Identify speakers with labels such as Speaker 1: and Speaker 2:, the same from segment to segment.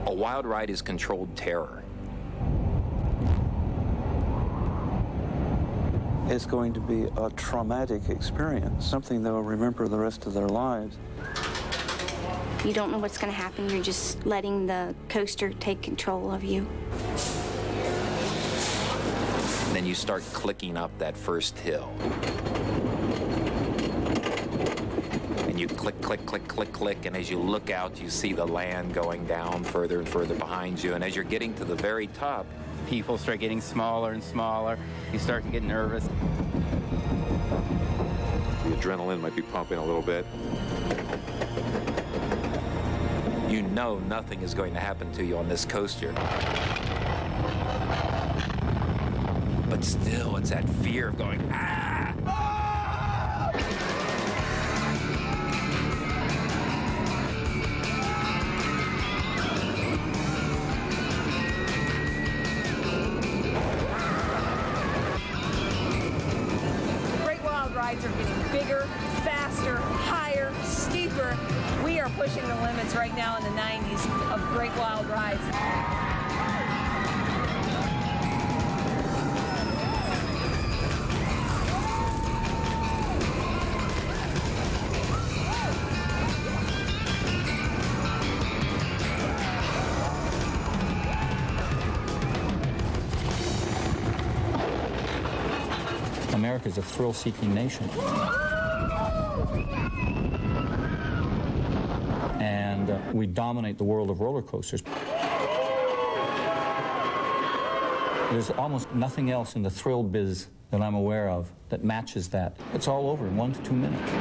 Speaker 1: A wild ride is controlled terror.
Speaker 2: It's going to be a traumatic experience, something they'll remember the rest of their lives.
Speaker 3: You don't know what's going to happen. You're just letting the coaster take control of you.
Speaker 1: And then you start clicking up that first hill. And you click, click, click, click, click, and as you look out, you see the land going down further and further behind you. And as you're getting to the very top,
Speaker 4: people start getting smaller and smaller. You start to get nervous.
Speaker 5: The adrenaline might be pumping a little bit.
Speaker 1: You know nothing is going to happen to you on this coaster. But still, it's that fear of going, ah! Ah!
Speaker 6: Great Wild rides are getting bigger, faster, higher, steeper. We are pushing the limits right now in the 90s of Great Wild rides.
Speaker 7: America is a thrill-seeking nation. And we dominate the world of roller coasters. There's almost nothing else in the thrill biz that I'm aware of that matches that. It's all over in 1 to 2 minutes.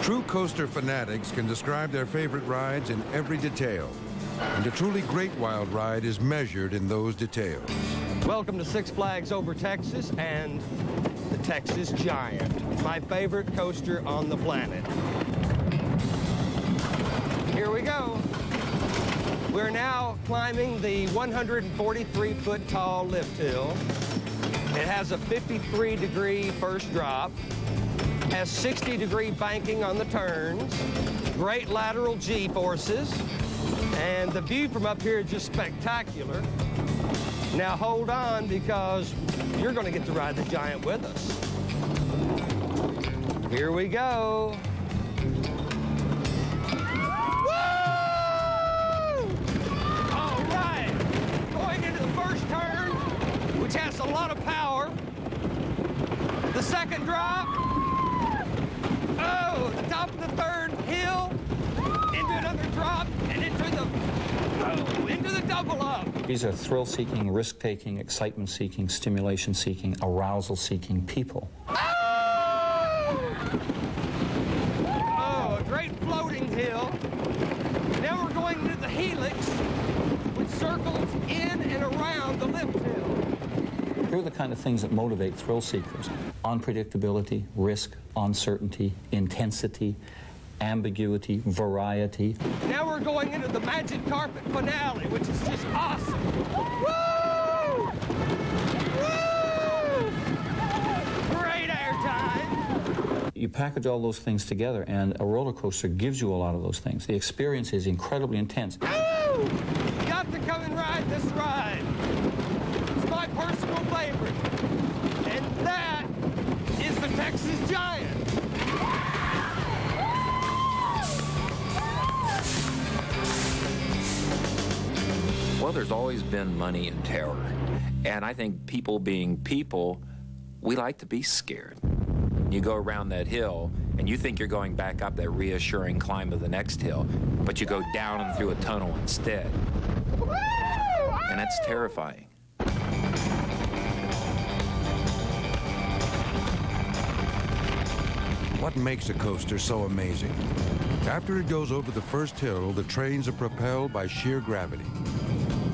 Speaker 8: True coaster fanatics can describe their favorite rides in every detail. And a truly great wild ride is measured in those details.
Speaker 9: Welcome to Six Flags Over Texas and the Texas Giant, my favorite coaster on the planet. Here we go. We're now climbing the 143-foot tall lift hill. It has a 53-degree first drop, has 60-degree banking on the turns, great lateral G-forces, and the view from up here is just spectacular. Now hold on, because you're going to get to ride the Giant with us. Here we go. Woo! All right. Going into the first turn, which has a lot of power. The second drop. Oh, the top of the third hill. Into another drop and into the double up.
Speaker 7: These are thrill-seeking, risk-taking, excitement-seeking, stimulation-seeking, arousal-seeking people.
Speaker 9: Oh, a great floating hill. Now we're going into the helix, which circles in and around the lift hill.
Speaker 7: Here are the kind of things that motivate thrill seekers: unpredictability, risk, uncertainty, intensity, ambiguity, variety.
Speaker 9: Now we're going into the magic carpet finale, which is just awesome. Woo! Woo! Great airtime.
Speaker 7: You package all those things together, and a roller coaster gives you a lot of those things. The experience is incredibly intense.
Speaker 9: Woo! Got to come and ride this ride. It's my personal favorite. And that is the Texas Giant.
Speaker 1: well, there's always been money in terror. And I think people being people, we like to be scared. You go around that hill, and you think you're going back up that reassuring climb of the next hill, but you go down and through a tunnel instead. And that's terrifying.
Speaker 8: What makes a coaster so amazing? After it goes over the first hill, the trains are propelled by sheer gravity.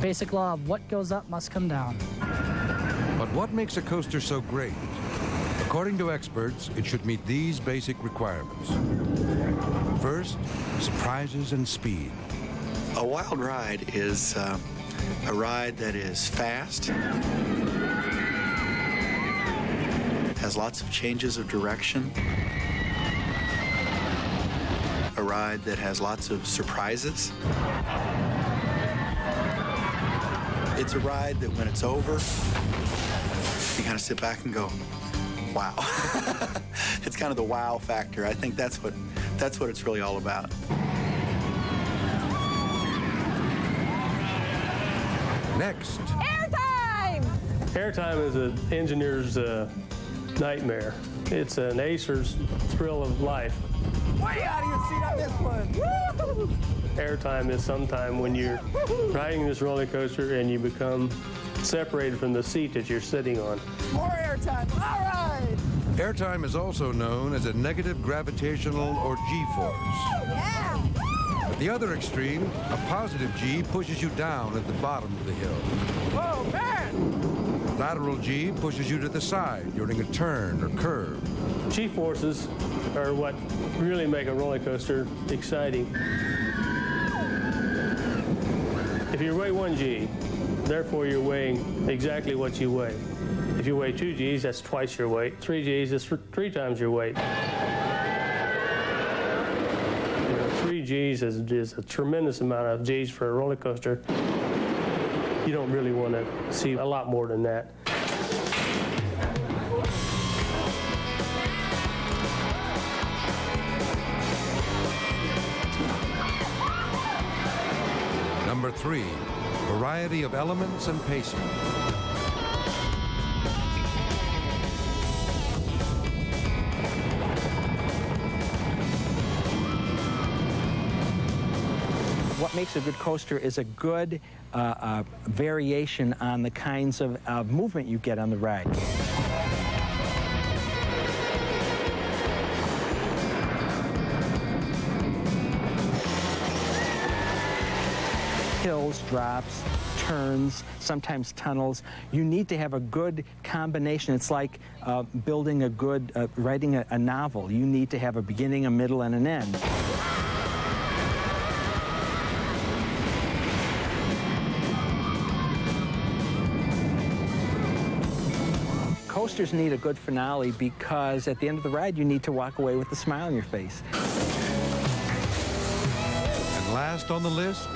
Speaker 10: Basic law of what goes up must come down.
Speaker 8: But what makes a coaster so great? According to experts, it should meet these basic requirements. First, surprises and speed.
Speaker 11: A wild ride is a ride that is fast, has lots of changes of direction, a ride that has lots of surprises, It's a ride that when it's over, you kind of sit back and go, wow. It's kind of the wow factor. I think that's what it's really all about.
Speaker 8: Next.
Speaker 12: Airtime! Airtime is an engineer's nightmare. It's an acer's thrill of life.
Speaker 13: Way out of your seat on this one. Woo!
Speaker 12: Airtime is sometime when you're riding this roller coaster and you become separated from the seat that you're sitting on.
Speaker 13: More airtime. All right.
Speaker 8: Airtime is also known as a negative gravitational or G-force.
Speaker 13: Yeah.
Speaker 8: At the other extreme, a positive G pushes you down at the bottom of the hill.
Speaker 13: Whoa, man!
Speaker 8: Lateral G pushes you to the side during a turn or curve.
Speaker 12: G-forces are what really make a roller coaster exciting. If you weigh 1 G, therefore you're weighing exactly what you weigh. If you weigh 2 Gs, that's twice your weight. 3 Gs is 3 times your weight. 3 Gs is a tremendous amount of Gs for a roller coaster. You don't really want to see a lot more than that.
Speaker 8: Number 3, variety of elements and pacing.
Speaker 14: What makes a good coaster is a good variation on the kinds of movement you get on the ride. Hills, drops, turns, sometimes tunnels. You need to have a good combination. It's like building a good, writing a novel. You need to have a beginning, a middle, and an end. Coasters need a good finale because at the end of the ride, you need to walk away with a smile on your face.
Speaker 8: And last on the list?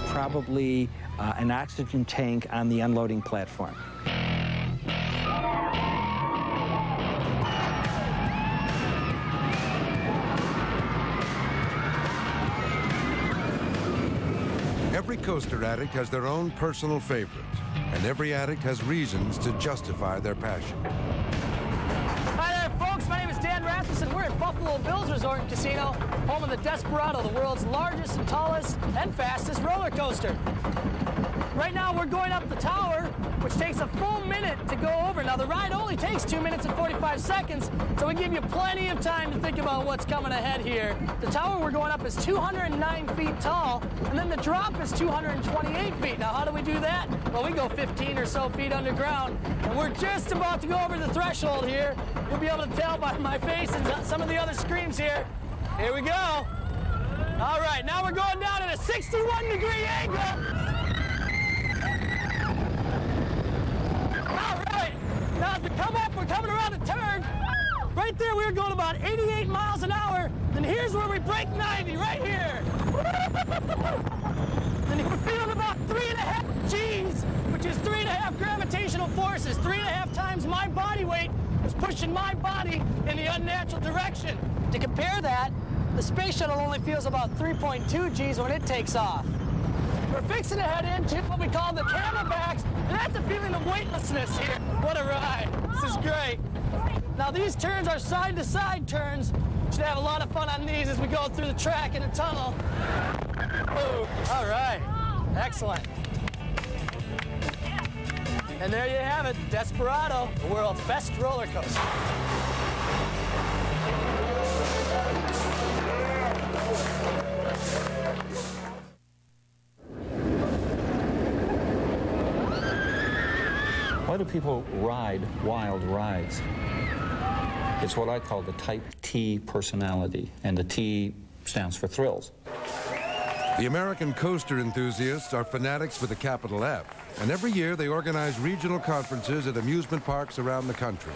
Speaker 14: Probably an oxygen tank on the unloading platform.
Speaker 8: Every coaster addict has their own personal favorite, and every addict has reasons to justify their passion.
Speaker 10: Hi there, folks. My name is Dan Rasmussen. We're at Buffalo Bills Resort and Casino, home of the Desperado, the world's largest and tallest and fastest roller coaster. Right now, we're going up the tower, which takes a full minute to go over. Now, the ride only takes 2 minutes and 45 seconds, so we give you plenty of time to think about what's coming ahead here. The tower we're going up is 209 feet tall, and then the drop is 228 feet. Now, how do we do that? Well, we go 15 or so feet underground, and we're just about to go over the threshold here. You'll be able to tell by my face and some of the other screams here. Here we go. All right, now we're going down at a 61-degree angle. All right, now as we come up, we're coming around a turn. Right there, we were going about 88 miles an hour. Then here's where we break 90, right here. Then we're feeling about 3.5 Gs, which is 3.5 gravitational forces. 3.5 times my body weight is pushing my body in the unnatural direction. To compare that, the space shuttle only feels about 3.2 Gs when it takes off. We're fixing to head into what we call the camelbacks, and that's a feeling of weightlessness here. What a ride. This is great. Now, these turns are side-to-side turns. Should have a lot of fun on these as we go through the track in a tunnel. Ooh, all right. Excellent. And there you have it, Desperado, the world's best roller coaster.
Speaker 7: Why do people ride wild rides? It's what I call the type T personality, and the T stands for thrills.
Speaker 8: The American coaster enthusiasts are fanatics with a capital F, and every year they organize regional conferences at amusement parks around the country.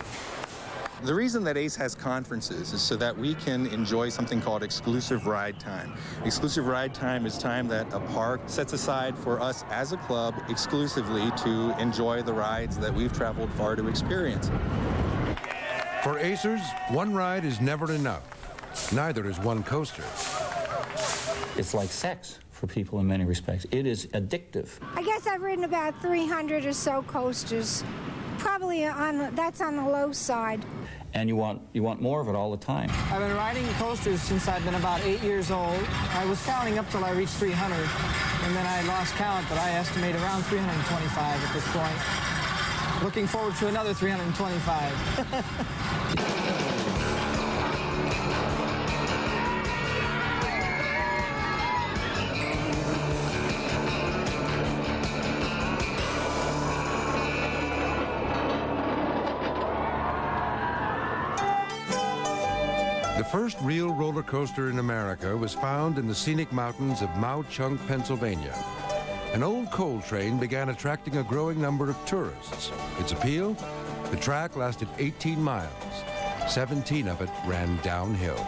Speaker 15: The reason that ACE has conferences is so that we can enjoy something called exclusive ride time. Exclusive ride time is time that a park sets aside for us as a club exclusively to enjoy the rides that we've traveled far to experience.
Speaker 8: For Acers, one ride is never enough. Neither is one coaster.
Speaker 7: It's like sex for people in many respects. It is addictive.
Speaker 16: I guess I've ridden about 300 or so coasters. Probably that's on the low side.
Speaker 7: And you want more of it all the time.
Speaker 13: I've been riding coasters since I've been about 8 years old. I was counting up till I reached 300, and then I lost count, but I estimate around 325 at this point. Looking forward to another 325.
Speaker 8: The first real roller coaster in America was found in the scenic mountains of Mauchunk, Pennsylvania. An old coal train began attracting a growing number of tourists. Its appeal? The track lasted 18 miles. 17 of it ran downhill.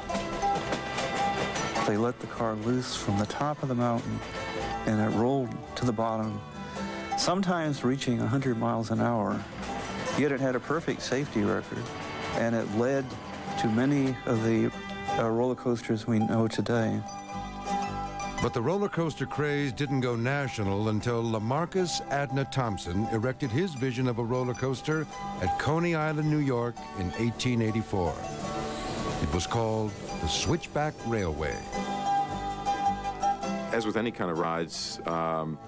Speaker 2: They let the car loose from the top of the mountain, and it rolled to the bottom, sometimes reaching 100 miles an hour. Yet it had a perfect safety record, and it led to many of the roller coasters we know today.
Speaker 8: But the roller coaster craze didn't go national until Lamarcus Adna Thompson erected his vision of a roller coaster at Coney Island, New York in 1884. It was called the Switchback Railway.
Speaker 5: As with any kind of rides,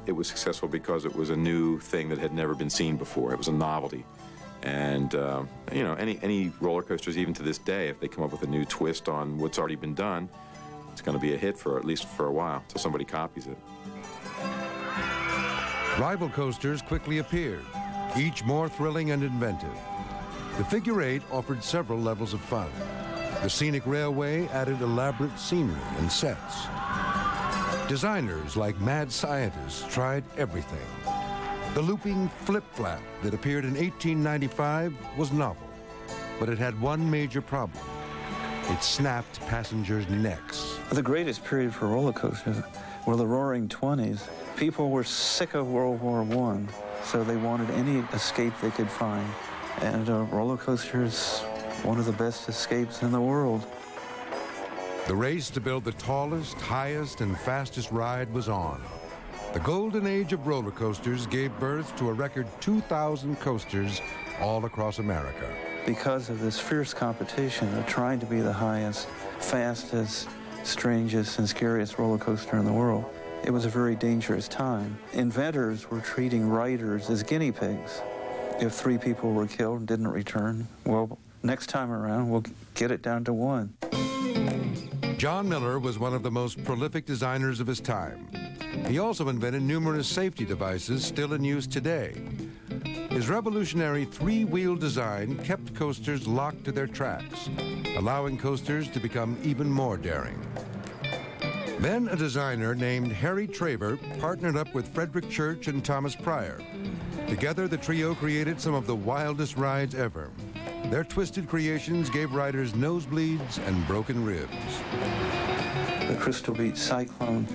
Speaker 5: it was successful because it was a new thing that had never been seen before. It was a novelty. And, you know, any roller coasters, even to this day, if they come up with a new twist on what's already been done, it's going to be a hit for at least for a while, till somebody copies it.
Speaker 8: Rival coasters quickly appeared, each more thrilling and inventive. The Figure 8 offered several levels of fun. The Scenic Railway added elaborate scenery and sets. Designers like mad scientists tried everything. The looping flip-flap that appeared in 1895 was novel, but it had one major problem. It snapped passengers' necks.
Speaker 2: The greatest period for roller coasters were the Roaring 20s. People were sick of World War I, so they wanted any escape they could find. And roller coaster is one of the best escapes in the world.
Speaker 8: The race to build the tallest, highest, and fastest ride was on. The golden age of roller coasters gave birth to a record 2,000 coasters all across America.
Speaker 2: Because of this fierce competition of trying to be the highest, fastest, strangest, and scariest roller coaster in the world, it was a very dangerous time. Inventors were treating riders as guinea pigs. If 3 people were killed and didn't return, well, next time around, we'll get it down to 1.
Speaker 8: John Miller was one of the most prolific designers of his time. He also invented numerous safety devices still in use today. His revolutionary 3-wheel design kept coasters locked to their tracks, allowing coasters to become even more daring. Then a designer named Harry Traver partnered up with Frederick Church and Thomas Pryor. Together, the trio created some of the wildest rides ever. Their twisted creations gave riders nosebleeds and broken ribs.
Speaker 2: The Crystal Beach Cyclone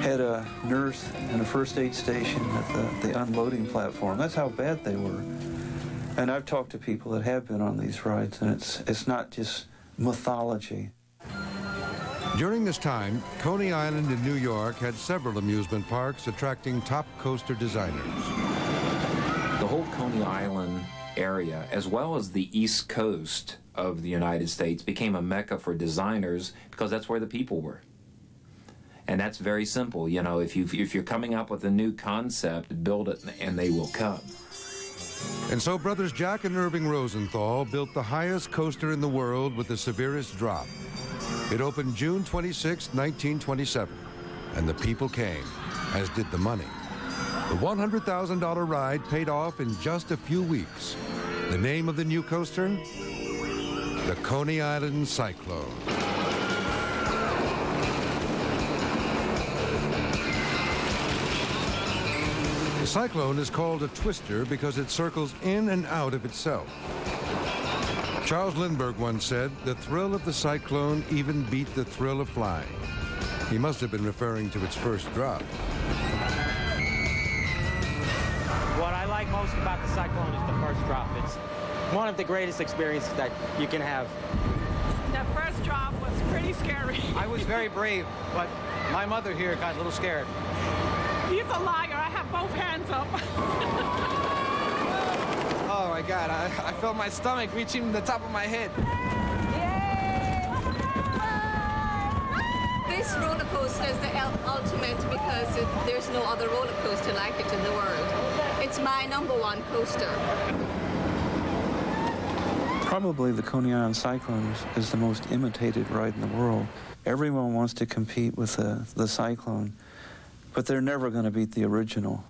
Speaker 2: had a nurse and a first aid station at the unloading platform. That's how bad they were. And I've talked to people that have been on these rides, and it's not just mythology.
Speaker 8: During this time, Coney Island in New York had several amusement parks attracting top coaster designers.
Speaker 1: The whole Coney Island area, as well as the East Coast of the United States, became a mecca for designers because that's where the people were. And that's very simple. You know, if you're coming up with a new concept, build it and they will come.
Speaker 8: And so brothers Jack and Irving Rosenthal built the highest coaster in the world with the severest drop. It opened June 26, 1927, and the people came, as did the money. The $100,000 ride paid off in just a few weeks. The name of the new coaster? The Coney Island Cyclone. The Cyclone is called a twister because it circles in and out of itself. Charles Lindbergh once said, "The thrill of the cyclone even beat the thrill of flying." He must have been referring to its first drop.
Speaker 17: What I like most about the cyclone is the first drop. It's one of the greatest experiences that you can have.
Speaker 18: The first drop was pretty scary.
Speaker 17: I was very brave, but my mother here got a little scared.
Speaker 18: He's a liar. I have both hands up.
Speaker 17: Oh my God, I felt my stomach reaching the top of my head.
Speaker 19: This roller coaster is the ultimate because there's no other roller coaster like it in the world. It's my #1 coaster.
Speaker 2: Probably the Coney Island Cyclone is the most imitated ride in the world. Everyone wants to compete with the Cyclone, but they're never going to beat the original.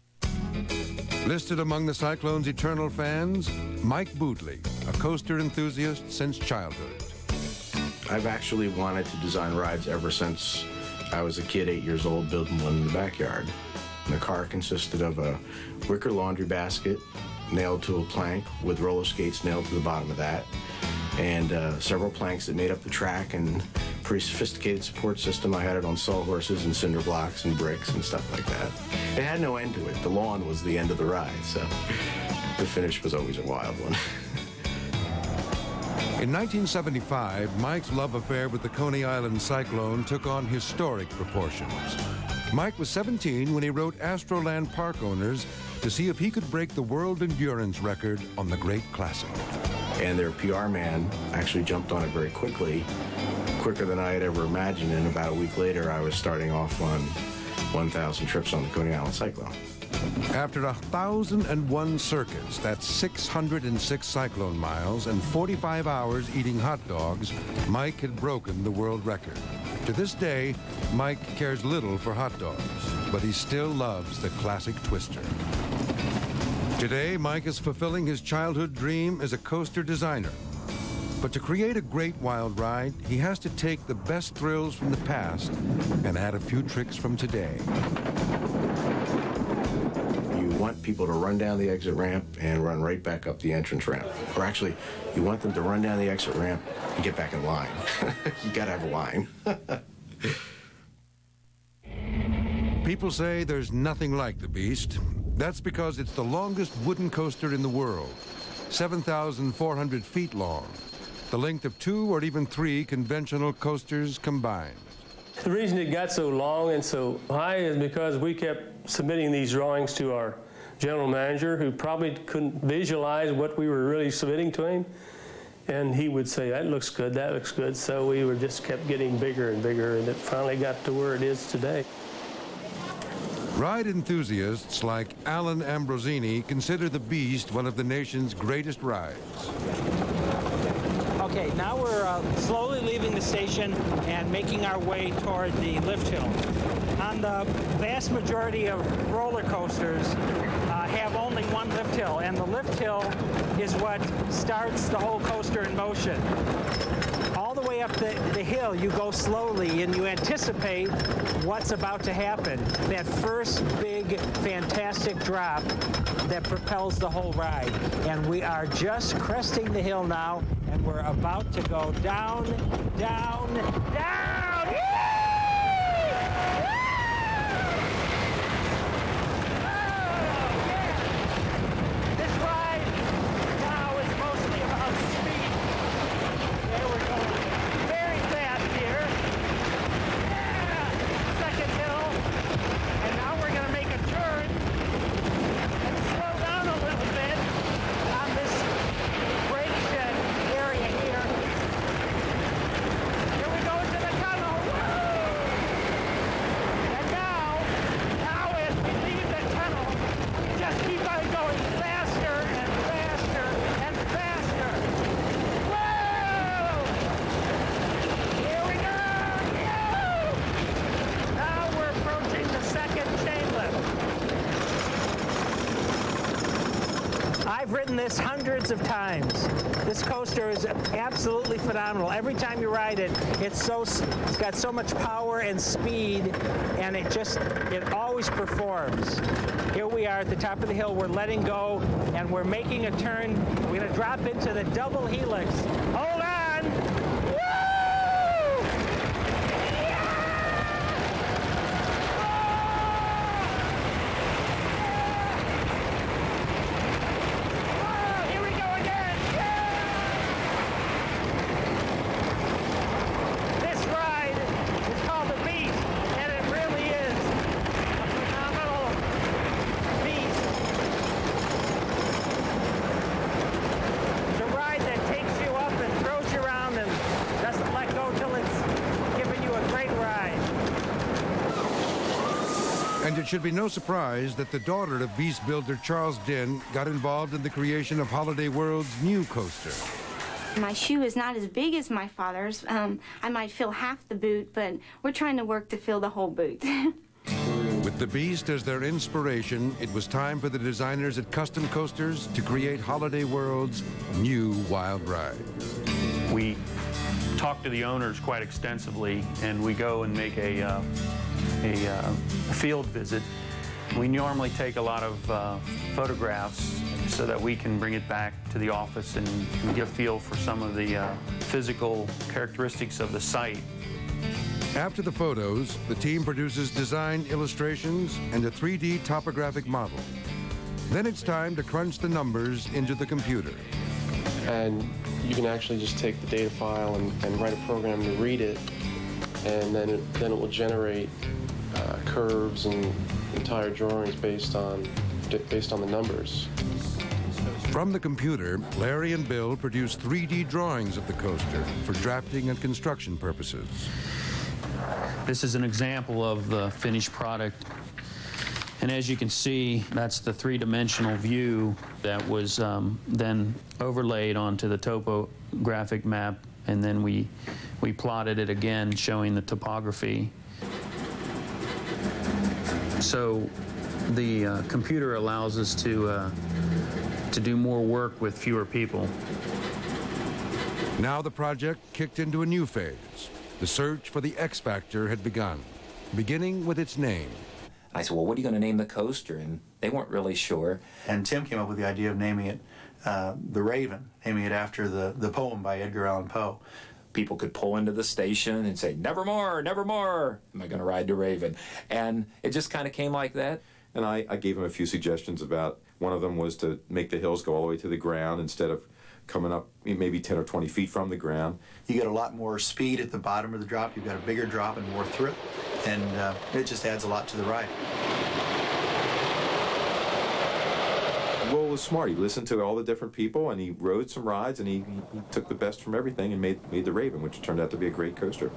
Speaker 8: Listed among the Cyclone's eternal fans, Mike Boodley, a coaster enthusiast since childhood.
Speaker 20: I've actually wanted to design rides ever since I was a kid, 8 years old, building one in the backyard. The car consisted of a wicker laundry basket nailed to a plank with roller skates nailed to the bottom of that, and several planks that made up the track, and pretty sophisticated support system. I had it on sawhorses and cinder blocks and bricks and stuff like that. It had no end to it. The lawn was the end of the ride, so the finish was always a wild one.
Speaker 8: In 1975, Mike's love affair with the Coney Island Cyclone took on historic proportions. Mike was 17 when he wrote Astroland park owners to see if he could break the world endurance record on the Great Classic.
Speaker 20: And their PR man actually jumped on it very quickly, quicker than I had ever imagined, and about a week later I was starting off on 1,000 trips on the Coney Island Cyclone.
Speaker 8: After 1,001 circuits, that's 606 cyclone miles and 45 hours eating hot dogs, Mike had broken the world record. To this day, Mike cares little for hot dogs, but he still loves the classic twister. Today, Mike is fulfilling his childhood dream as a coaster designer. But to create a great wild ride, he has to take the best thrills from the past and add a few tricks from today.
Speaker 20: You want people to run down the exit ramp and run right back up the entrance ramp. Or actually, you want them to run down the exit ramp and get back in line. You gotta have a line.
Speaker 8: People say there's nothing like the Beast. That's because it's the longest wooden coaster in the world, 7,400 feet long, the length of 2 or even 3 conventional coasters combined.
Speaker 12: The reason it got so long and so high is because we kept submitting these drawings to our general manager, who probably couldn't visualize what we were really submitting to him. And he would say, that looks good, that looks good. So we were just kept getting bigger and bigger, and it finally got to where it is today.
Speaker 8: Ride enthusiasts like Alan Ambrosini consider the Beast one of the nation's greatest rides.
Speaker 14: Okay, now we're slowly leaving the station and making our way toward the lift hill. On the vast majority of roller coasters have only one lift hill, and the lift hill is what starts the whole coaster in motion. All the way up the hill, you go slowly and you anticipate what's about to happen. That first big, fantastic drop that propels the whole ride. And we are just cresting the hill now, and we're about to go down, down, down! This ride now is mostly about speed. There we're going very fast here. Yeah! Second hill. And now we're going to make a turn and slow down a little bit on this gradation area here. Here we go into the tunnel. Woo! I've ridden this hundreds of times. This coaster is absolutely phenomenal. Every time you ride it, it's got so much power and speed, and it always performs. Here we are at the top of the hill. We're letting go, and we're making a turn. We're going to drop into the double helix. Hold on!
Speaker 8: And it should be no surprise that the daughter of Beast builder Charles Dinn got involved in the creation of Holiday World's new coaster.
Speaker 3: My shoe is not as big as my father's. I might fill half the boot, but we're trying to work to fill the whole boot.
Speaker 8: With the Beast as their inspiration, it was time for the designers at Custom Coasters to create Holiday World's new wild ride.
Speaker 21: We talk to the owners quite extensively, and we go and make a field visit. We normally take a lot of photographs so that we can bring it back to the office and get a feel for some of the physical characteristics of the site.
Speaker 8: After the photos, the team produces design illustrations and a 3D topographic model. Then it's time to crunch the numbers into the computer.
Speaker 22: And you can actually just take the data file and write a program to read it, and then it will generate curves and entire drawings based on the numbers.
Speaker 8: From the computer, Larry and Bill produce 3D drawings of the coaster for drafting and construction purposes.
Speaker 21: This is an example of the finished product. And as you can see, that's the three-dimensional view that was then overlaid onto the topographic map, and then we plotted it again, showing the topography. So the computer allows us to do more work with fewer people.
Speaker 8: Now the project kicked into a new phase. The search for the X Factor had begun, beginning with its name.
Speaker 1: I said, well, what are you going to name the coaster? And they weren't really sure.
Speaker 11: And Tim came up with the idea of naming it The Raven, naming it after the poem by Edgar Allan Poe.
Speaker 1: People could pull into the station and say, nevermore, nevermore, am I going to ride the Raven? And it just kind of came like that.
Speaker 5: And I gave him a few suggestions about, one of them was to make the hills go all the way to the ground instead of coming up maybe 10 or 20 feet from the ground.
Speaker 11: You get a lot more speed at the bottom of the drop. You've got a bigger drop and more thrill, and it just adds a lot to the ride.
Speaker 5: Will was smart. He listened to all the different people, and he rode some rides, and he took the best from everything and made the Raven, which turned out to be a great coaster.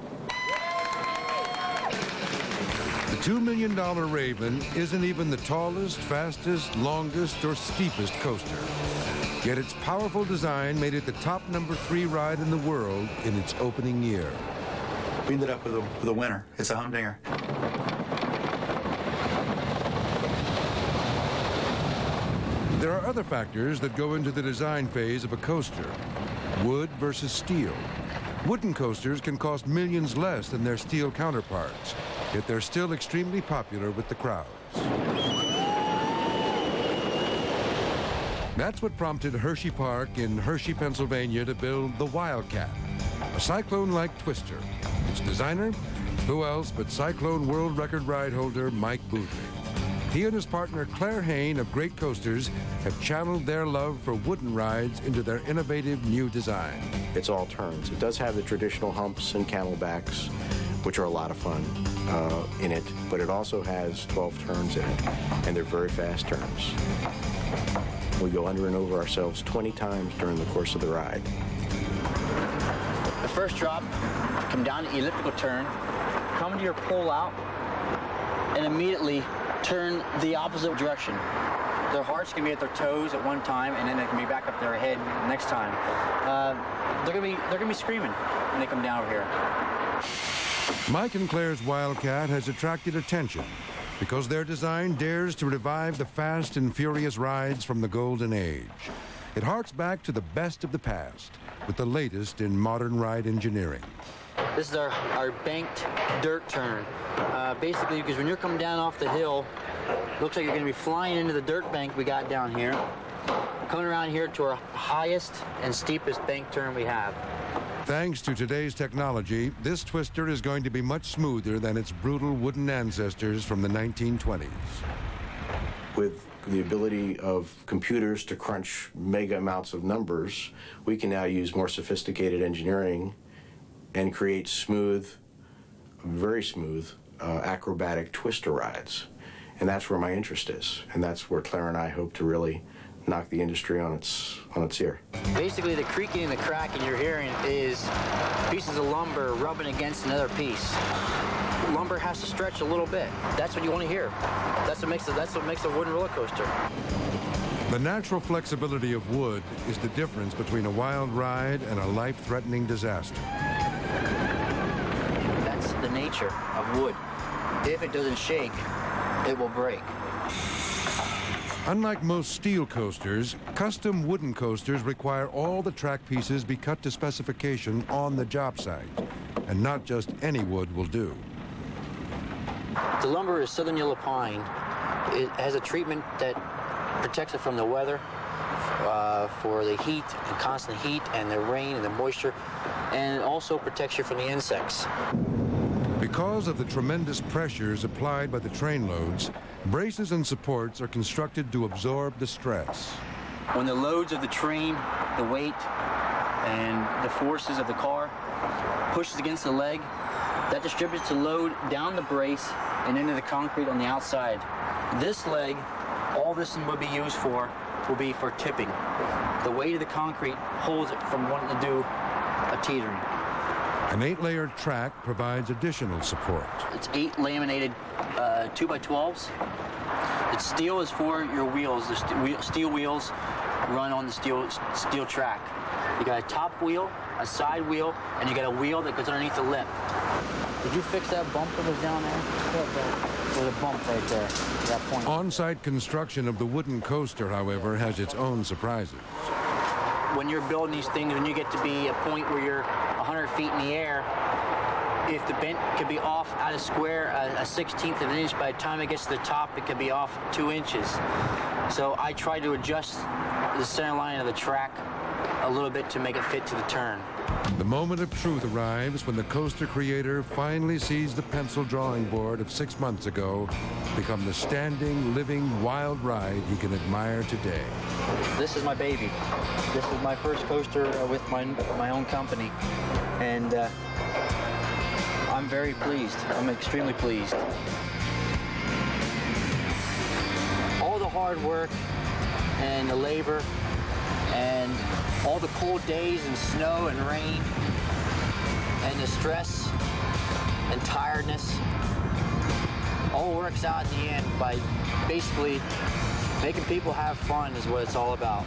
Speaker 8: The $2 million Raven isn't even the tallest, fastest, longest, or steepest coaster. Yet its powerful design made it the top #3 ride in the world in its opening year.
Speaker 11: We ended up with a winner. It's a humdinger.
Speaker 8: There are other factors that go into the design phase of a coaster. Wood versus steel. Wooden coasters can cost millions less than their steel counterparts, yet they're still extremely popular with the crowds. That's what prompted Hershey Park in Hershey, Pennsylvania to build the Wildcat, a cyclone-like twister. Its designer? Who else but Cyclone World Record ride holder Mike Boodley. He and his partner Claire Hain of Great Coasters have channeled their love for wooden rides into their innovative new design.
Speaker 20: It's all turns. It does have the traditional humps and camelbacks, which are a lot of fun in it, but it also has 12 turns in it, and they're very fast turns. We go under and over ourselves 20 times during the course of the ride.
Speaker 23: The first drop, come down the elliptical turn, come to your pull out, and immediately turn the opposite direction. Their hearts can be at their toes at one time, and then they can be back up their head next time. They're gonna be screaming when they come down over here.
Speaker 8: Mike and Claire's Wildcat has attracted attention, because their design dares to revive the fast and furious rides from the golden age. It harks back to the best of the past with the latest in modern ride engineering.
Speaker 23: This is our banked dirt turn. Basically, because when you're coming down off the hill, looks like you're going to be flying into the dirt bank we got down here, coming around here to our highest and steepest bank turn we have.
Speaker 8: Thanks to today's technology, this twister is going to be much smoother than its brutal wooden ancestors from the 1920s.
Speaker 20: With the ability of computers to crunch mega amounts of numbers, we can now use more sophisticated engineering and create smooth, very smooth, acrobatic twister rides. And that's where my interest is. And that's where Claire and I hope to really knock the industry on its ear.
Speaker 23: Basically, the creaking and the cracking you're hearing is pieces of lumber rubbing against another piece. Lumber has to stretch a little bit. That's what you want to hear. That's what makes a wooden roller coaster.
Speaker 8: The natural flexibility of wood is the difference between a wild ride and a life-threatening disaster.
Speaker 23: That's the nature of wood. If it doesn't shake, it will break.
Speaker 8: Unlike most steel coasters, custom wooden coasters require all the track pieces be cut to specification on the job site, and not just any wood will do.
Speaker 23: The lumber is southern yellow pine. It has a treatment that protects it from the weather, for the heat, the constant heat and the rain and the moisture, and it also protects you from the insects.
Speaker 8: Because of the tremendous pressures applied by the train loads, braces and supports are constructed to absorb the stress.
Speaker 23: When the loads of the train, the weight, and the forces of the car pushes against the leg, that distributes the load down the brace and into the concrete on the outside. This leg, all this would be used for, will be for tipping. The weight of the concrete holds it from wanting to do a teetering.
Speaker 8: An 8-layer track provides additional support.
Speaker 23: It's 8 laminated 2x12s. The steel is for your wheels. The steel wheels run on the steel track. You got a top wheel, a side wheel, and you got a wheel that goes underneath the lip. Did you fix that bump that was down there? There's a bump right there, that point.
Speaker 8: On-site construction of the wooden coaster, however, has its own surprises.
Speaker 23: When you're building these things, when you get to be a point where you're 100 feet in the air, if the bent could be off out of square a 1/16 of an inch, by the time it gets to the top, it could be off 2 inches. So I try to adjust the center line of the track a little bit to make it fit to the turn.
Speaker 8: The moment of truth arrives when the coaster creator finally sees the pencil drawing board of 6 months ago become the standing, living, wild ride he can admire today.
Speaker 23: This is my baby. This is my first coaster with my own company, and I'm very pleased. I'm extremely pleased. All the hard work and the labor and all the cold days and snow and rain and the stress and tiredness all works out in the end by basically making people have fun is what it's all about.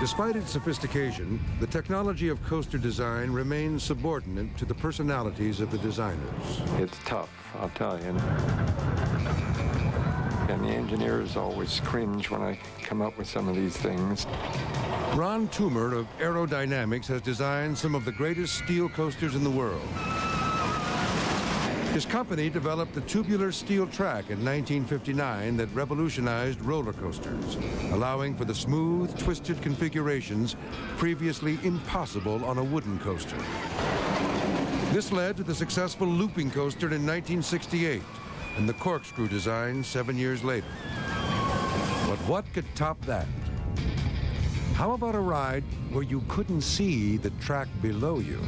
Speaker 8: Despite its sophistication, the technology of coaster design remains subordinate to the personalities of the designers.
Speaker 4: It's tough, I'll tell you. And the engineers always cringe when I come up with some of these things.
Speaker 8: Ron Toomer of Aerodynamics has designed some of the greatest steel coasters in the world. His company developed the tubular steel track in 1959 that revolutionized roller coasters, allowing for the smooth, twisted configurations previously impossible on a wooden coaster. This led to the successful looping coaster in 1968 and the corkscrew design 7 years later. But what could top that? How about a ride where you couldn't see the track below you?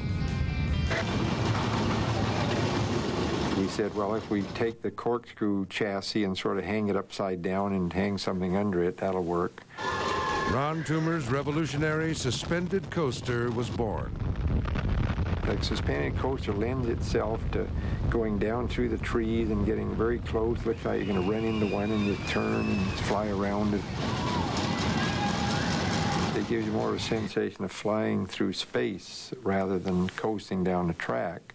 Speaker 4: We said, well, if we take the corkscrew chassis and sort of hang it upside down and hang something under it, that'll work.
Speaker 8: Ron Toomer's revolutionary suspended coaster was born.
Speaker 4: The suspended coaster lends itself to going down through the trees and getting very close. Looks like you're going to run into one and you turn and fly around it. It gives you more of a sensation of flying through space rather than coasting down the track.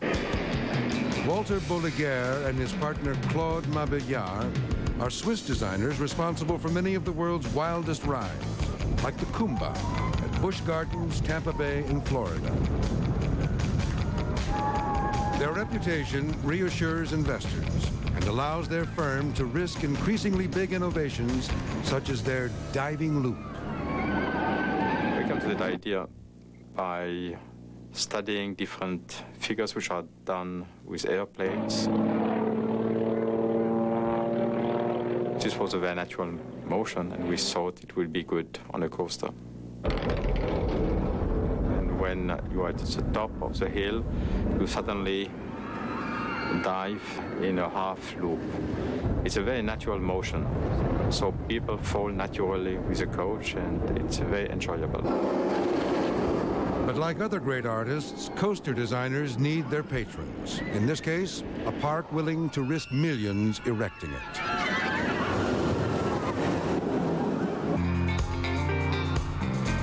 Speaker 8: Walter Bolliger and his partner Claude Mabillard are Swiss designers responsible for many of the world's wildest rides, like the Kumba at Busch Gardens, Tampa Bay, in Florida. Their reputation reassures investors and allows their firm to risk increasingly big innovations, such as their diving loop.
Speaker 6: We come to that idea by studying different figures which are done with airplanes. This was a very natural motion, and we thought it would be good on a coaster. And when you are at the top of the hill, you suddenly dive in a half loop. It's a very natural motion, so people fall naturally with the coach, and it's very enjoyable.
Speaker 8: But like other great artists, coaster designers need their patrons. In this case, a park willing to risk millions erecting it.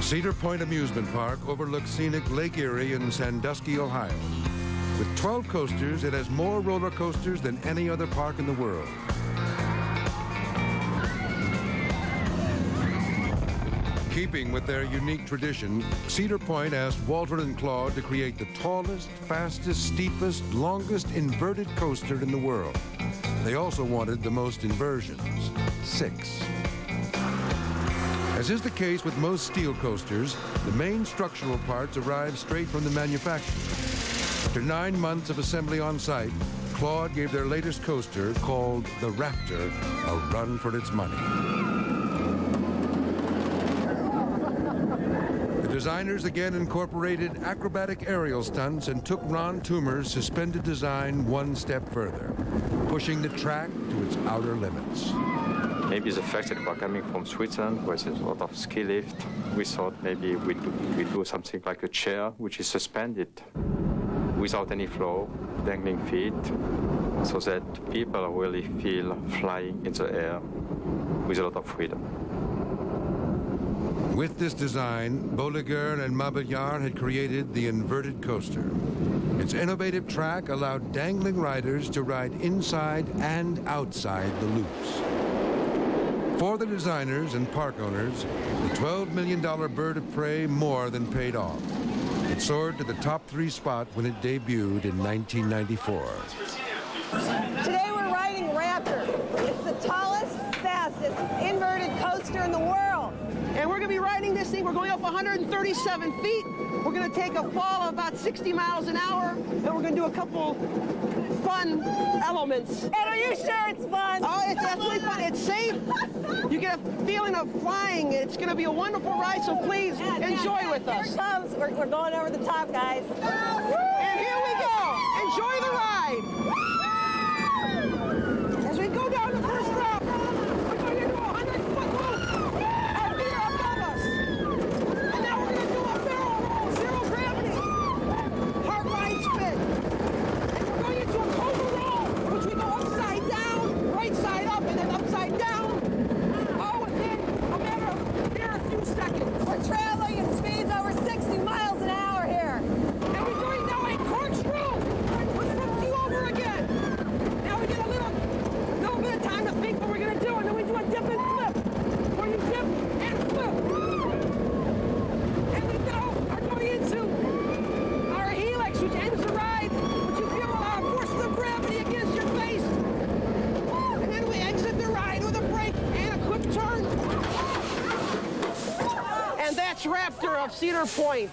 Speaker 8: Cedar Point Amusement Park overlooks scenic Lake Erie in Sandusky, Ohio. With 12 coasters, it has more roller coasters than any other park in the world. Keeping with their unique tradition, Cedar Point asked Walter and Claude to create the tallest, fastest, steepest, longest inverted coaster in the world. They also wanted the most inversions, 6. As is the case with most steel coasters, the main structural parts arrive straight from the manufacturer. After 9 months of assembly on site, Claude gave their latest coaster, called the Raptor, a run for its money. The designers again incorporated acrobatic aerial stunts and took Ron Toomer's suspended design one step further, pushing the track to its outer limits.
Speaker 6: Maybe the fact that we're coming from Switzerland, where there's a lot of ski lift, we thought maybe we do something like a chair, which is suspended without any floor, dangling feet, so that people really feel flying in the air with a lot of freedom.
Speaker 8: With this design, Bolliger and Mabillard had created the inverted coaster. Its innovative track allowed dangling riders to ride inside and outside the loops. For the designers and park owners, the $12 million bird of prey more than paid off. It soared to the top 3 spot when it debuted in 1994.
Speaker 9: Today we're riding Raptor. It's the tallest, fastest inverted coaster in the world.
Speaker 10: And we're going to be riding this thing. We're going up 137 feet. We're going to take a fall of about 60 miles an hour, and we're going to do a couple fun elements.
Speaker 9: And are you sure it's fun?
Speaker 10: Oh, it's absolutely fun. It's safe. You get a feeling of flying. It's going to be a wonderful ride, so please enjoy with us.
Speaker 9: Here it comes. We're going over the top, guys.
Speaker 10: And here we go. Enjoy the ride. As we go down the first drop, we're going into a 100-foot loop. Our feet are above us. And now we're going to do a barrel roll, 0 gravity. Hard line spin. And we're going into a cobra roll, which we go upside down, right side up, and then upside down. All within a matter of a few seconds.
Speaker 9: We're traveling at speeds over 60 miles an hour here.
Speaker 10: And we're doing now a corkscrew, which flips you over again. Now we get a little bit of time to think what we're going to do, and then we do a dip and flip, where you dip and flip. And we now are going into our helix, which ends the ride, which you feel forces of gravity against your face. And then we exit the ride with a brake and a quick turn. And that's Raptor of Cedar Point.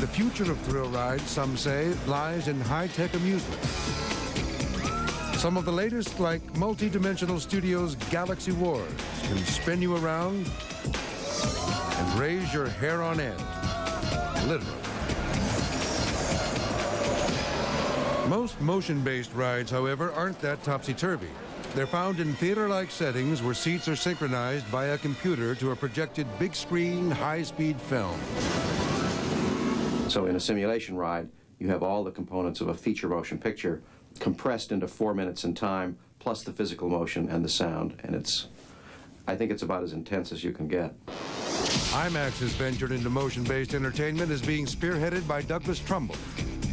Speaker 8: The future of thrill rides, some say, lies in high-tech amusement. Some of the latest, like multi-dimensional studios' Galaxy Wars, can spin you around and raise your hair on end, literally. Most motion-based rides, however, aren't that topsy-turvy. They're found in theater-like settings where seats are synchronized by a computer to a projected big-screen, high-speed film.
Speaker 24: So in a simulation ride, you have all the components of a feature motion picture compressed into 4 minutes in time,
Speaker 20: plus the physical motion and the sound, and I think it's about as intense as you can get.
Speaker 8: IMAX's venture into motion-based entertainment is being spearheaded by Douglas Trumbull,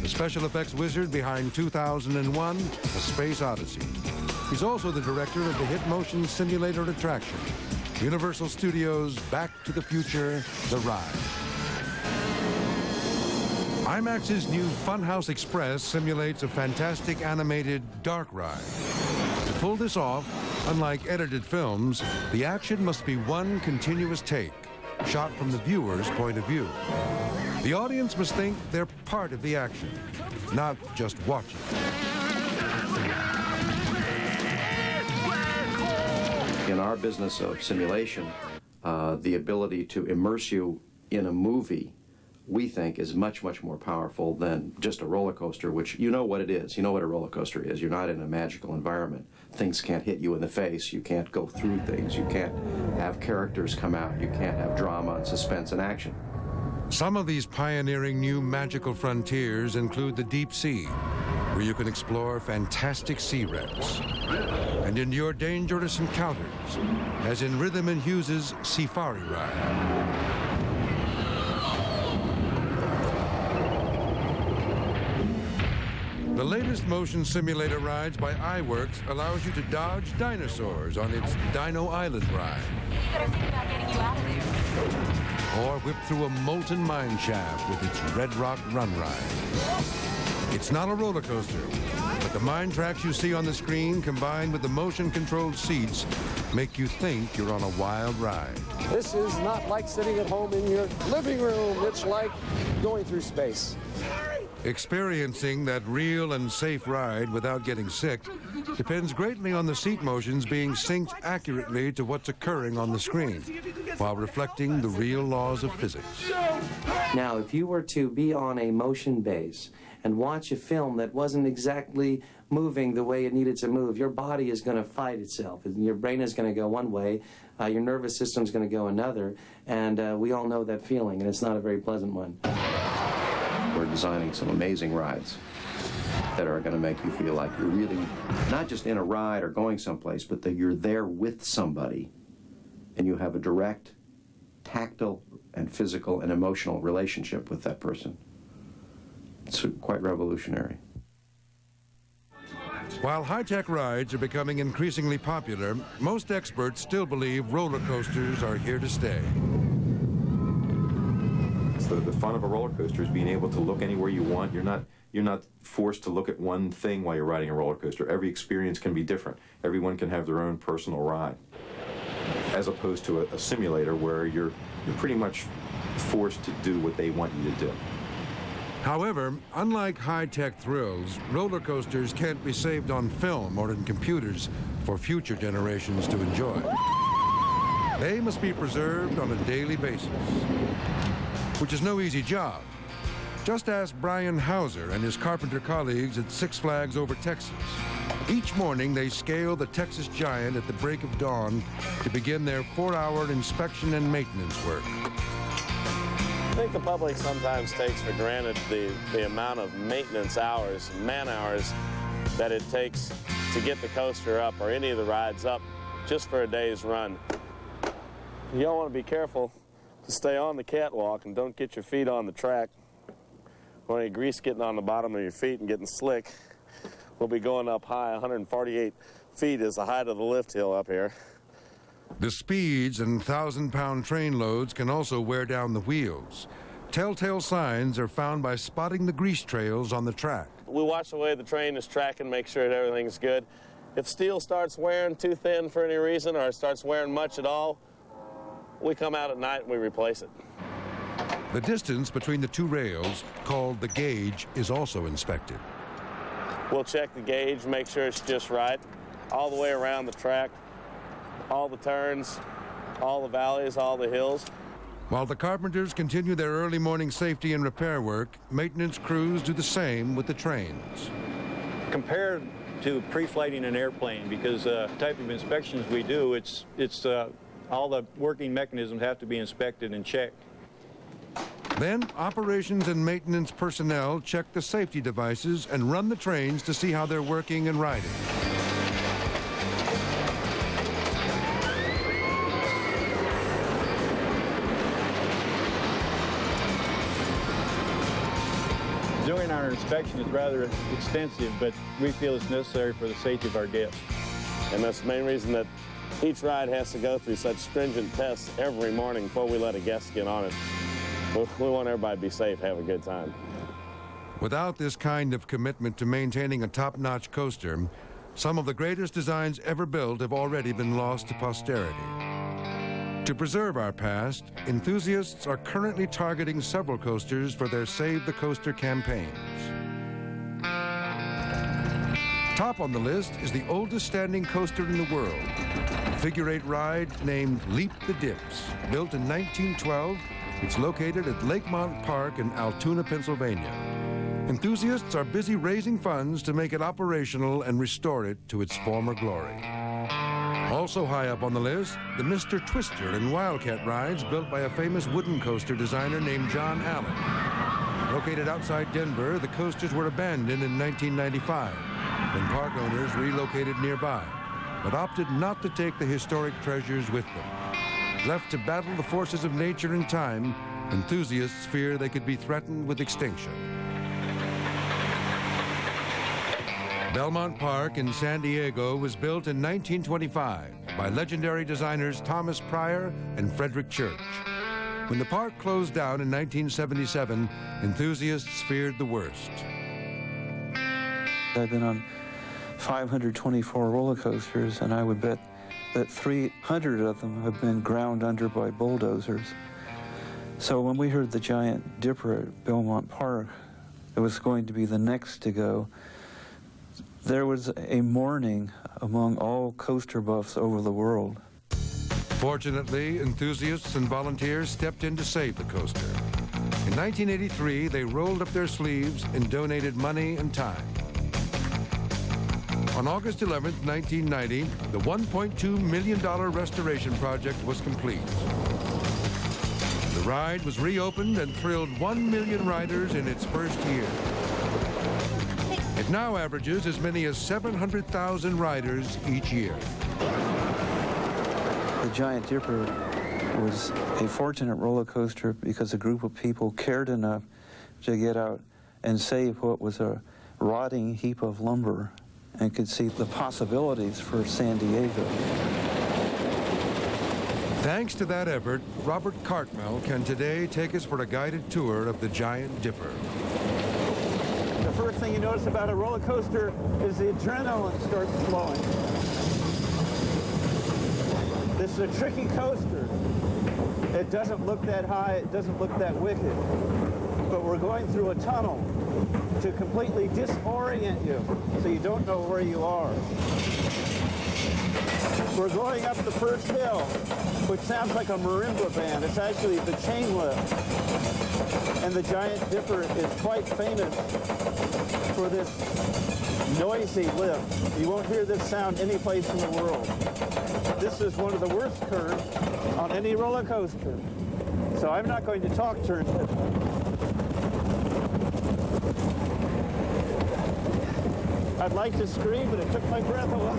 Speaker 8: the special effects wizard behind 2001, A Space Odyssey. He's also the director of the hit motion simulator attraction, Universal Studios' Back to the Future, The Ride. IMAX's new Funhouse Express simulates a fantastic animated dark ride. To pull this off, unlike edited films, the action must be one continuous take, shot from the viewer's point of view. The audience must think they're part of the action, not just watching.
Speaker 20: In our business of simulation, the ability to immerse you in a movie, we think, is much, much more powerful than just a roller coaster, which you know what it is. You know what a roller coaster is. You're not in a magical environment. Things can't hit you in the face. You can't go through things. You can't have characters come out. You can't have drama and suspense and action.
Speaker 8: Some of these pioneering new magical frontiers include the deep sea, where you can explore fantastic sea wrecks and endure dangerous encounters, as in Rhythm and Hughes's Safari Ride. The latest motion simulator rides by iWorks allows you to dodge dinosaurs on its Dino Island ride.
Speaker 7: We better think about getting you out of there.
Speaker 8: Or whip through a molten mine shaft with its Red Rock Run ride. It's not a roller coaster, but the mine tracks you see on the screen combined with the motion-controlled seats make you think you're on a wild ride.
Speaker 10: This is not like sitting at home in your living room. It's like going through space.
Speaker 8: Experiencing that real and safe ride without getting sick depends greatly on the seat motions being synced accurately to what's occurring on the screen, while reflecting the real laws of physics.
Speaker 15: Now, if you were to be on a motion base and watch a film that wasn't exactly moving the way it needed to move, your body is going to fight itself. Your brain is going to go one way, your nervous system is going to go another, and we all know that feeling, and it's not a very pleasant one.
Speaker 20: We're designing some amazing rides that are going to make you feel like you're really not just in a ride or going someplace, but that you're there with somebody and you have a direct, tactile, and physical and emotional relationship with that person. It's quite revolutionary.
Speaker 8: While high-tech rides are becoming increasingly popular, most experts still believe roller coasters are here to stay.
Speaker 5: The fun of a roller coaster is being able to look anywhere you want. You're not forced to look at one thing while you're riding a roller coaster. Every experience can be different. Everyone can have their own personal ride, as opposed to a simulator where you're pretty much forced to do what they want you to do.
Speaker 8: However, unlike high-tech thrills, roller coasters can't be saved on film or in computers for future generations to enjoy. They must be preserved on a daily basis, which is no easy job. Just ask Brian Hauser and his carpenter colleagues at Six Flags Over Texas. Each morning, they scale the Texas Giant at the break of dawn to begin their 4-hour inspection and maintenance work.
Speaker 16: I think the public sometimes takes for granted the amount of maintenance hours, man hours, that it takes to get the coaster up or any of the rides up just for a day's run. You all want to be careful to stay on the catwalk and don't get your feet on the track, or any grease getting on the bottom of your feet and getting slick. We'll be going up high. 148 feet is the height of the lift hill up here.
Speaker 8: The speeds and 1,000-pound train loads can also wear down the wheels. Telltale signs are found by spotting the grease trails on the track.
Speaker 16: We watch the way the train is tracking, make sure that everything's good. If steel starts wearing too thin for any reason or starts wearing much at all, we come out at night and we replace it.
Speaker 8: The distance between the two rails, called the gauge, is also inspected.
Speaker 16: We'll check the gauge, make sure it's just right, all the way around the track, all the turns, all the valleys, all the hills.
Speaker 8: While the carpenters continue their early morning safety and repair work, maintenance crews do the same with the trains.
Speaker 24: Compared to pre-flighting an airplane, because the type of inspections we do, it's all the working mechanisms have to be inspected and checked.
Speaker 8: Then, operations and maintenance personnel check the safety devices and run the trains to see how they're working and riding.
Speaker 24: During our inspection, it's rather extensive, but we feel it's necessary for the safety of our guests.
Speaker 16: And that's the main reason that each ride has to go through such stringent tests every morning before we let a guest get on it. We want everybody to be safe, have a good time.
Speaker 8: Without this kind of commitment to maintaining a top-notch coaster, some of the greatest designs ever built have already been lost to posterity. To preserve our past, enthusiasts are currently targeting several coasters for their Save the Coaster campaigns. Top on the list is the oldest standing coaster in the world, a figure-8 ride named Leap the Dips. Built in 1912, it's located at Lakemont Park in Altoona, Pennsylvania. Enthusiasts are busy raising funds to make it operational and restore it to its former glory. Also high up on the list, the Mr. Twister and Wildcat rides built by a famous wooden coaster designer named John Allen. Located outside Denver, the coasters were abandoned in 1995 when park owners relocated nearby, but opted not to take the historic treasures with them. Left to battle the forces of nature and time, enthusiasts fear they could be threatened with extinction. Belmont Park in San Diego was built in 1925 by legendary designers Thomas Pryor and Frederick Church. When the park closed down in 1977, enthusiasts feared the worst.
Speaker 2: I've been on 524 roller coasters, and I would bet that 300 of them have been ground under by bulldozers. So when we heard the Giant Dipper at Belmont Park, it was going to be the next to go, there was a mourning among all coaster buffs over the world.
Speaker 8: Fortunately, enthusiasts and volunteers stepped in to save the coaster. In 1983, they rolled up their sleeves and donated money and time. On August 11, 1990, the $1.2 million restoration project was complete. The ride was reopened and thrilled 1 million riders in its first year. It now averages as many as 700,000 riders each year.
Speaker 2: The Giant Dipper was a fortunate roller coaster because a group of people cared enough to get out and save what was a rotting heap of lumber and could see the possibilities for San Diego.
Speaker 8: Thanks to that effort, Robert Cartmel can today take us for a guided tour of the Giant Dipper.
Speaker 13: The first thing you notice about a roller coaster is the adrenaline starts flowing. This is a tricky coaster. It doesn't look that high, it doesn't look that wicked. But we're going through a tunnel to completely disorient you so you don't know where you are. We're going up the first hill, which sounds like a marimba band. It's actually the chain lift. And the Giant Dipper is quite famous for this noisy lift. You won't hear this sound any place in the world. This is one of the worst curves on any roller coaster. So I'm not going to talk during it. I'd like to scream, but it took my breath away.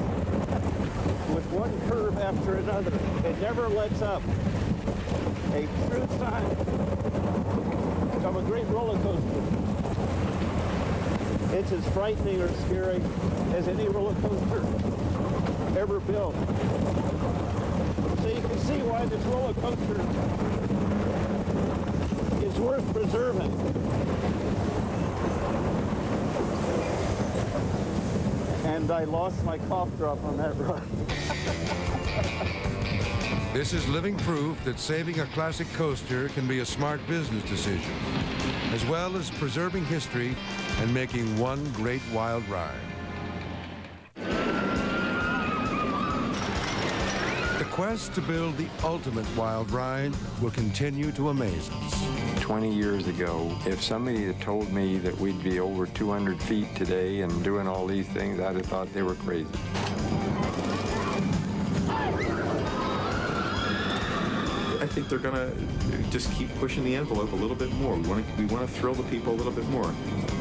Speaker 13: With one curve after another, it never lets up. A true sign of a great roller coaster. It's as frightening or scary as any roller coaster ever built. So you can see why this roller coaster is worth preserving. And I lost my cough drop on that ride.
Speaker 8: This is living proof that saving a classic coaster can be a smart business decision, as well as preserving history and making one great wild ride. The quest to build the ultimate wild ride will continue to amaze us.
Speaker 4: 20 years ago, if somebody had told me that we'd be over 200 feet today and doing all these things, I'd have thought they were crazy.
Speaker 5: I think they're going to just keep pushing the envelope a little bit more. We want to thrill the people a little bit more.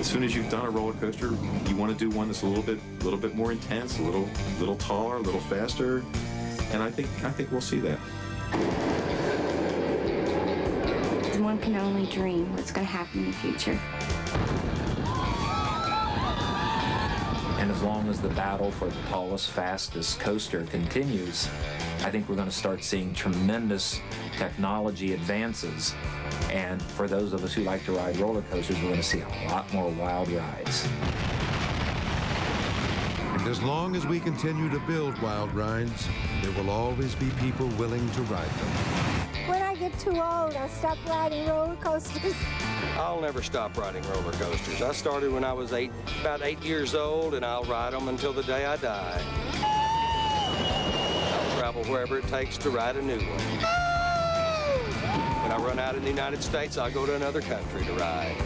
Speaker 5: As soon as you've done a roller coaster, you want to do one that's a little bit more intense, a little taller, a little faster, and I think we'll see that.
Speaker 3: One can only dream what's going to happen in the future.
Speaker 1: as long as the battle for the tallest, fastest coaster continues, I think we're going to start seeing tremendous technology advances. And for those of us who like to ride roller coasters, we're going to see a lot more wild rides.
Speaker 8: And as long as we continue to build wild rides, there will always be people willing to ride them.
Speaker 10: When I get too old, I'll stop riding roller coasters.
Speaker 12: I'll never stop riding roller coasters. I started when I was about 8 years old, and I'll ride them until the day I die. I'll travel wherever it takes to ride a new one. When I run out in the United States, I'll go to another country to ride.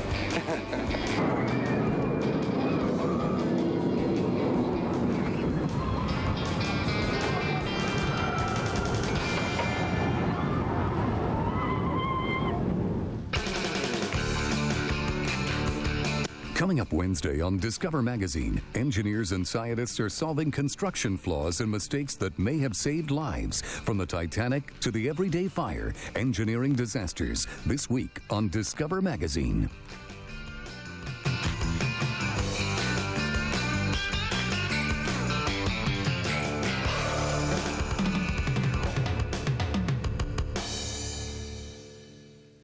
Speaker 17: Coming up Wednesday on Discover Magazine, engineers and scientists are solving construction flaws and mistakes that may have saved lives. From the Titanic to the everyday fire, engineering disasters. This week on Discover Magazine.